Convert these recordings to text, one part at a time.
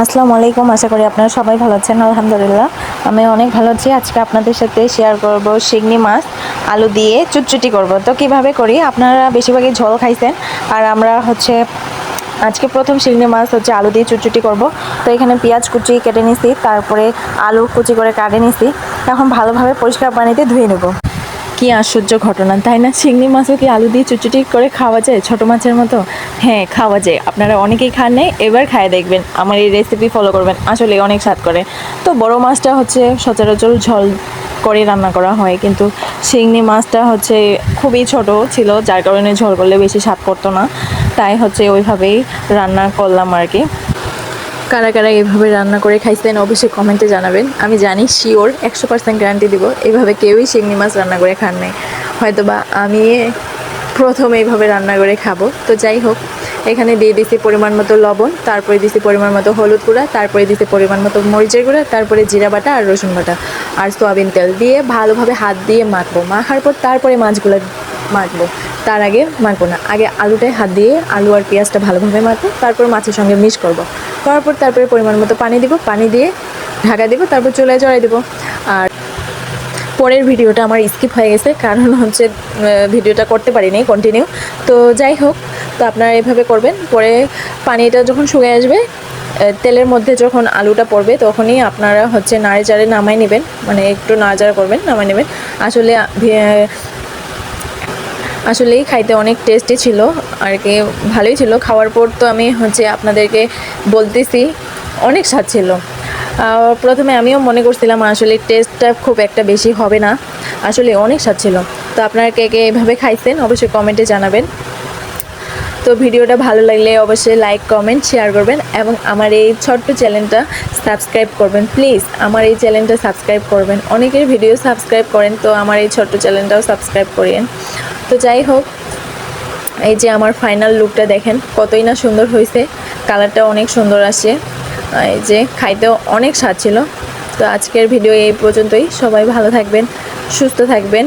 আসসালামু আলাইকুম। আশা করি আপনারা সবাই ভালো আছেন। আলহামদুলিল্লাহ আমি অনেক ভালো আছি। আজকে আপনাদের সাথে শেয়ার করব শিঙি মাছ আলু দিয়ে চুটচুটি করব। তো কিভাবে করি, আপনারা বেশিরভাগই ঝোল খাইছেন, আর আমরা আজকে প্রথম শিঙি মাছ আলু দিয়ে চুটচুটি করব। তো এখানে পেঁয়াজ কুচি কেটে নিছি, তারপরে আলু কুচি করে কাটে নিছি। এখন ভালোভাবে পরিষ্কার পানিতে ধুয়ে নেব। কি আশ্চর্য ঘটনা, তাই না? চিংড়ি মাছও কি আলু দিয়ে চুচুটি করে খাওয়া যায়, ছোট মাছের মতো? হ্যাঁ, খাওয়া যায়। আপনারা অনেকেই খান নাই, এবার খায় দেখবেন, আমার এই রেসিপি ফলো করবেন, আসলে অনেক স্বাদ করে। তো বড় মাছটা সচরাচর ঝোল করে রান্না করা হয়, কিন্তু চিংড়ি মাছটা খুবই ছোট ছিল, যার কারণে ঝোল করলে বেশি স্বাদ করতো না, তাই ওইভাবেই রান্না করলাম আর কি। কারা কারা এভাবে রান্না করে খাইছেন অবশ্যই কমেন্টে জানাবেন। আমি জানি, শিওর 100% গ্যারান্টি দিব, এইভাবে কেউই চিংড়ি মাছ রান্না করে খান নাই। হয়তো বা আমি প্রথম এইভাবে রান্না করে খাবো। তো যাই হোক, এখানে দিয়ে দিছি পরিমাণ মতো লবণ, তারপরে দিছি পরিমাণ মতো হলুদ গুঁড়া, তারপরে দিছি পরিমাণ মতো মরিচের গুঁড়া, তারপরে জিরা বাটা আর রসুন বাটা আর সয়াবিন তেল দিয়ে ভালোভাবে হাত দিয়ে মাখবো। মাখার পর তারপরে মাছগুলো মাখবো। তার আগে মাখবো না, আগে আলুটায় হাত দিয়ে আলু আর পেঁয়াজটা ভালোভাবে মাখবো, তারপর মাছের সঙ্গে মিক্স করবো। করার পর তারপরে পরিমাণ মতো পানি দিব, পানি দিয়ে ঢাকা দিব, তারপর চুলায় চড়াই দেবো। আর পরের ভিডিওটা আমার স্কিপ হয়ে গেছে, কারণ ভিডিওটা করতে পারিনি কন্টিনিউ। তো যাই হোক, তো আপনারা এভাবে করবেন। পরে পানিটা যখন শুকিয়ে আসবে, তেলের মধ্যে যখন আলুটা পড়বে, তখনই আপনারা নাড়ে চাড়ে নামাই নেবেন, মানে একটু নাড়াচাড়া করবেন, নামাই নেবেন। আসলেই খাইতে অনেক টেস্টি ছিল আর কি, ভালোই ছিল। খাওয়ার পর তো আমি আপনাদেরকে বলতেছি অনেক স্বাদ ছিল। প্রথমে আমিও মনে করছিলাম আসলে টেস্টটা খুব একটা বেশি হবে না, আসলে অনেক স্বাদ ছিল। তো আপনারা কে কে এভাবে খাইছেন অবশ্যই কমেন্টে জানাবেন। তো ভিডিওটা ভালো লাগলে অবশ্যই লাইক কমেন্ট শেয়ার করবেন, এবং আমার এই ছোট্ট চ্যানেলটা সাবস্ক্রাইব করবেন প্লিজ। আমার এই চ্যানেলটা সাবস্ক্রাইব করবেন, অনেকের ভিডিও সাবস্ক্রাইব করেন, তো আমার এই ছোট্ট চ্যানেলটাও সাবস্ক্রাইব করেন। তো যাই হোক, এই যে আমার ফাইনাল লুকটা দেখেন, কতই না সুন্দর হয়েছে, কালারটা অনেক সুন্দর আসে। এই যে খাইতেও অনেক স্বাদ ছিল। তো আজকের ভিডিও এই পর্যন্তই। সবাই ভালো থাকবেন, সুস্থ থাকবেন।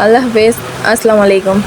আল্লাহ হাফেজ, আসসালামু আলাইকুম।